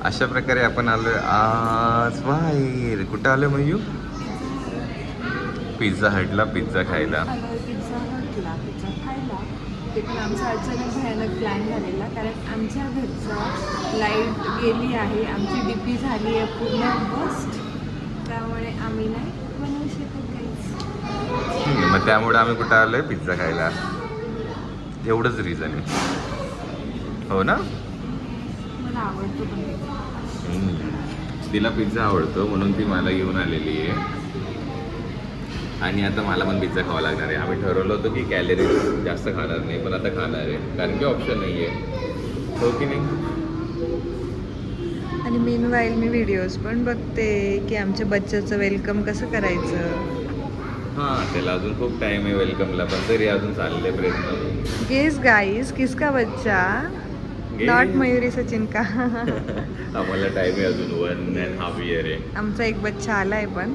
अशा प्रकारे आपण आलोय आज बाहेर. कुठं आलोय मयू? पिझ्झा हटला पिझ्झा खायला. पिझ्झा हटला पिझ्झा खायला. ते पण आमचा अचानक भयानक प्लॅन झालेला, कारण आमच्या घरचा लाईट गेली आहे, आमची डीपी झाली आहे पूर्ण बस्ट, त्यामुळे आम्ही नाही बनवू शकत काहीच. मग त्यामुळे आम्ही कुठं आलोय पिझ्झा खायला. एवढंच रिझन आहे, हो ना? मला आवडतो पण तिला पिझ्झा आवडतो म्हणून ती मला घेऊन आलेली आहे. आणि आता मला पण पिझ्झा खावा लागणार आहे. आम्ही ठरवलं होतं की कॅलरीज जास्त खाणार नाही, पण आता खाणार आहे कारण की ऑप्शन नाही आहे, हो की नाही? आणि मीनवाईल मी व्हिडिओज पण बघते की आमच्या बच्चाचं वेलकम कसं करायचं. हां, त्याला अजून खूप टाईम आहे वेलकमला, पण तरी अजून चालले प्रयत्न. गेस गाईस किसका बच्चा? नॉट मयुरी सचिन का? आम्हाला टाईम आहे अजून 1.5 year आहे. आमचा एक बच्चा आलाय, पण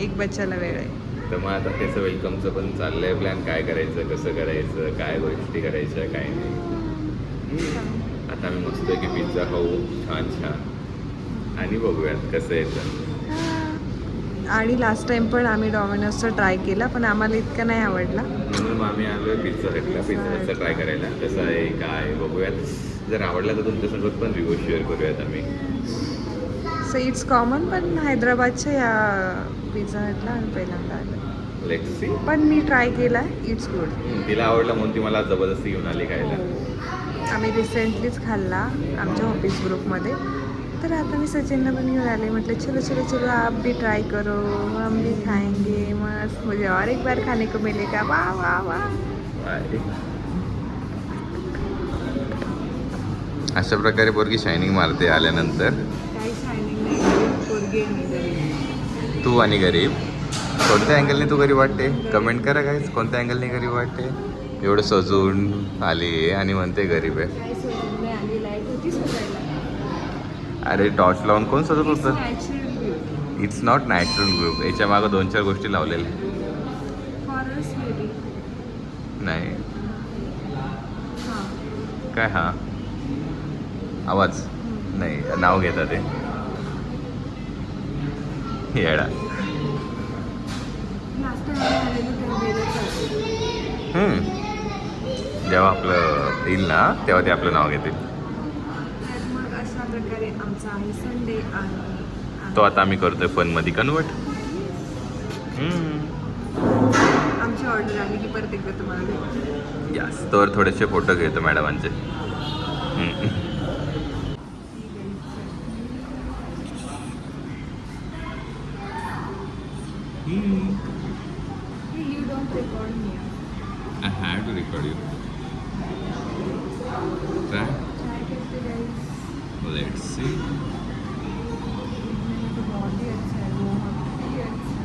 एक बच्चाला वेळ आहे. तर मग आता त्याचं वेलकमचं पण चाललंय प्लॅन, काय करायचं, कसं करायचं, काय गोष्टी करायच्या, काय नाही. आता आम्ही मस्त की पिझ्झा खाऊ छान छान आणि बघूयात कसं येतं. आणि लास्ट टाइम पण आम्ही डॉमिनोजचा ट्राय केला, पण आम्हाला इतका नाही आवडला, म्हणून मग आम्ही आलो आहे पिझ्झा हटला. पिझ्झा हटचा ट्राय करायला कसं आहे काय बघूयात. जर आवडला तर तुमच्यासोबत पण रिव्ह्यू शेअर करूयात आम्ही. सो इट्स कॉमन, पण हैदराबादच्या या पिझ्झा हटला आम्ही पहिल्यांदा आलो. Let's see. पण मी ट्राय केला, इट्स गुड. तिला आवडला म्हणून ती मला जबरदस्ती घेऊन आली खायला. आम्ही रिसेंटलीच खाल्ला आमच्या ऑफिस ग्रुपमध्ये, तर आता मी सचिनला पण घेऊन आले. म्हटलं चलो चलो चलो आप भी ट्राय करो, हम भी खाएंगे, मस्त मुझे और एक बार खाने को मिलेगा. वाह वाह वाह. अशा प्रकारे पोरगी शायनिंग मारते आल्यानंतर. काही शायनिंग नाही, पोरगी आहे. तू आणि गरीब, कोणत्या अँगलने तू गरीब वाटते? कमेंट करा गाईज, कोणत्या अँगलने गरीब वाटते? एवढं सजून आली आहे आणि म्हणते गरीब आहे. काय सजून नाही आली, लाईट होती सजायला. अरे टॉर्च लावून कोण सजत होतं? Natural beauty. It's not natural group. याच्या मागं 2-4 गोष्टी लावलेल्या. Forest beauty. नाही हां. काय हा आवाज नाही, नाव घेतात ते येडा. लास्ट टाइम आलेलो तेव्हा वेगळंच असेल. जेव्हा आपलं येईल ना तेव्हा ते आपलं नाव घेतील. तर मग अशा प्रकारे आमचा आहे संडे, आणि तो आता आम्ही करतोय फनमध्ये कन्वर्ट. आमची ऑर्डर आली की परत एकदा तुम्हाला भेटू. यस, तर थोडेसे फोटो घेतो मॅडमांचे. You don't record me. I had to record you. Try. Try करते guys. Let's see. बहुत ही अच्छा है, बहुत ही अच्छा.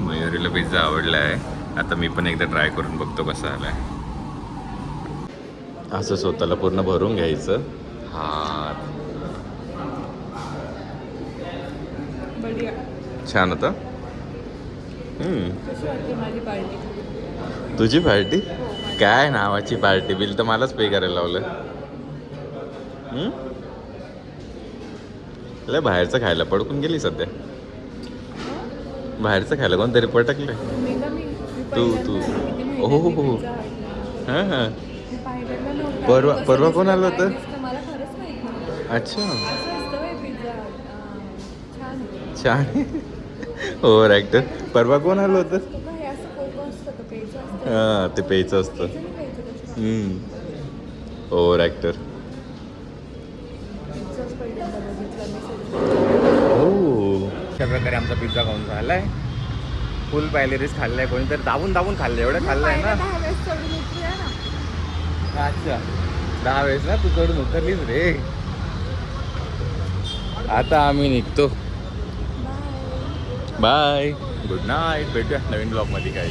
मयुरीला पिझ्झा आवडला आहे. आता मी पण एकदा ट्राय करून बघतो कसा आलाय. असं स्वतःला पूर्ण भरून घ्यायचं. हात बढिया. छान होतं. कशी वाटते माझी पार्टी? तुझी पार्टी? काय नावाची पार्टी? बिल तर मलाच पे करायला लावलं. लय बाहेरचं खायला पडकून गेली सध्या. बाहेरचं खायला कोणतरी पटकलं. तू हो. हां परवा कोण आलं होतं? मला खरंच माहित नव्हतं. अच्छा असं असतं बाई पिझ्झा. छान ओव्हर ॲक्टर. परवा कोण आलं होतं? हे असं कोकं असतं का, प्यायचं असतं? हां ते प्यायचं असतं. Over actor. पिझ्झाच पहिल्यांदा बघितला मी. हो अशा प्रकारे आमचा पिझ्झा खाऊन झालाय. फुल पॅलेरीज खाल्लाय. कोणीतरी दाबून खाल्लंय. एवढं खाल्लंय ना. 10 वेळेस चढून उतरूया ना. अच्छा 10 वेळेस ना तू चढून उतरलीस रे. आता आम्ही निघतो. Bye good night. भेटूया नवीन ब्लॉगमध्ये काय.